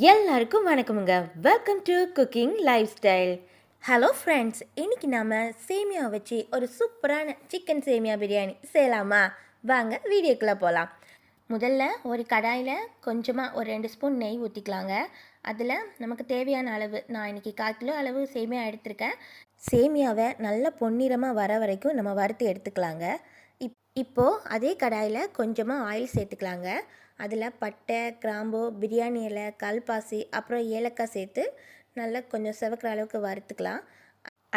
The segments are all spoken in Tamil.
எல்லாருக்கும் வணக்கமுங்க. Welcome to cooking lifestyle. Hello friends, இன்றைக்கி நாம் சேமியா வச்சு ஒரு சூப்பரான சிக்கன் சேமியா பிரியாணி செய்யலாமா? வாங்க வீடியோக்குள்ளே போகலாம். முதல்ல ஒரு கடாயில் கொஞ்சமாக ஒரு 2 ஸ்பூன் நெய் ஊற்றிக்கலாங்க. அதில் நமக்கு தேவையான அளவு, நான் இன்றைக்கி 1/4 கிலோ அளவு சேமியா எடுத்திருக்கேன். சேமியாவை நல்ல பொன்னிறமாக வர வரைக்கும் நம்ம வறுத்து எடுத்துக்கலாங்க. இப்போது அதே கடாயில் கொஞ்சமாக ஆயில் சேர்த்துக்கலாங்க. அதில் பட்டை, கிராம்பு, பிரியாணி இலை, கல்பாசி, அப்புறம் ஏலக்காய் சேர்த்து நல்லா கொஞ்சம் செவக்கிற அளவுக்கு வறுத்துக்கலாம்.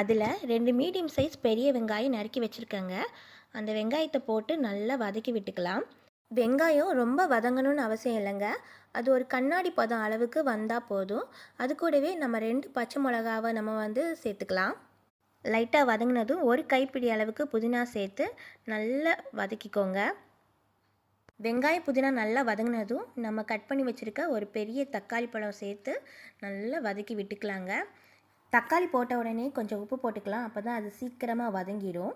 அதில் 2 மீடியம் சைஸ் பெரிய வெங்காயம் நறுக்கி வச்சுருக்கேங்க. அந்த வெங்காயத்தை போட்டு நல்லா வதக்கி விட்டுக்கலாம். வெங்காயம் ரொம்ப வதங்கணும்னு அவசியம் இல்லைங்க. அது ஒரு கண்ணாடி பதம் அளவுக்கு வந்தால் போதும். அது கூடவே நம்ம 2 பச்சை மிளகாவை நம்ம சேர்த்துக்கலாம். லைட்டாக வதங்கினதும் ஒரு கைப்பிடி அளவுக்கு புதினா சேர்த்து நல்லா வதக்கிக்கோங்க. வெங்காயம் புதினா நல்லா வதங்கினதும் நம்ம கட் பண்ணி வச்சுருக்க ஒரு பெரிய தக்காளி பழம் சேர்த்து நல்லா வதக்கி விட்டுக்கலாங்க. தக்காளி போட்ட உடனே கொஞ்சம் உப்பு போட்டுக்கலாம், அப்போ தான் அது சீக்கிரமாக வதங்கிடும்.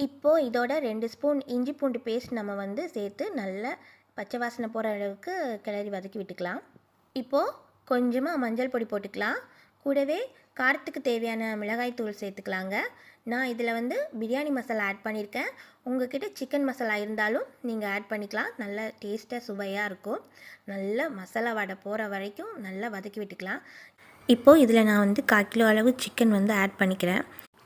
இப்போது இதோட 2 ஸ்பூன் இஞ்சி பூண்டு பேஸ்ட் நம்ம சேர்த்து நல்லா பச்சை வாசனை போகிற அளவுக்கு கிளறி வதக்கி விட்டுக்கலாம். இப்போது கொஞ்சமாக மஞ்சள் பொடி போட்டுக்கலாம். கூடவே காரத்துக்கு தேவையான மிளகாய் தூள் சேர்த்துக்கலாங்க. நான் இதில் பிரியாணி மசாலா ஆட் பண்ணியிருக்கேன். உங்கள்கிட்ட சிக்கன் மசாலா இருந்தாலும் நீங்கள் ஆட் பண்ணிக்கலாம். நல்ல டேஸ்ட்டாக சுவையாக இருக்கும். நல்லா மசாலா வடை போகிற வரைக்கும் நல்லா வதக்கி விட்டுக்கலாம். இப்போது இதில் நான் 1/4 கிலோ அளவு சிக்கன் ஆட் பண்ணிக்கிறேன்.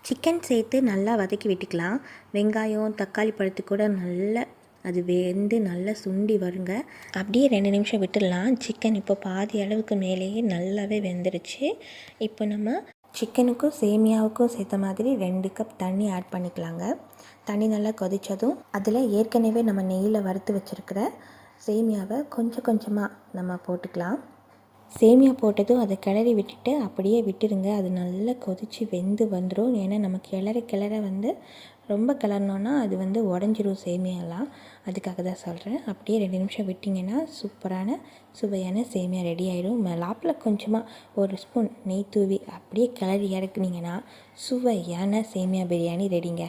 சிக்கன் சேர்த்து நல்லா வதக்கி விட்டுக்கலாம். வெங்காயம் தக்காளி பழத்து கூட நல்லா அது வெந்து நல்லா சுண்டி வருங்க. அப்படியே 2 நிமிஷம் விட்டுடலாம். சிக்கன் இப்போ பாதி அளவுக்கு மேலேயே நல்லாவே வெந்துருச்சு. இப்போ நம்ம சிக்கனுக்கும் சேமியாவுக்கும் சேர்த்த மாதிரி 2 கப் தண்ணி ஆட் பண்ணிக்கலாங்க. தண்ணி நல்லா கொதித்ததும் அதில் ஏற்கனவே நம்ம நெய்யில் வறுத்து வச்சுருக்கிற சேமியாவை கொஞ்சம் கொஞ்சமாக நம்ம போட்டுக்கலாம். சேமியா போட்டதும் அதை கிளறி விட்டுட்டு அப்படியே விட்டுருங்க. அது நல்லா கொதித்து வெந்து வந்துடும். ஏன்னா நம்ம கிளற ரொம்ப கிளறினோன்னா அது உடஞ்சிரும் சேமியாலாம். அதுக்காக தான் சொல்கிறேன். அப்படியே 2 நிமிஷம் விட்டிங்கன்னா சூப்பரான சுவையான சேமியா ரெடி ஆகிடும். லாப்பில் கொஞ்சமாக ஒரு ஸ்பூன் நெய் தூவி அப்படியே கிளறி இறக்குனீங்கன்னா சுவையான சேமியா பிரியாணி ரெடிங்க.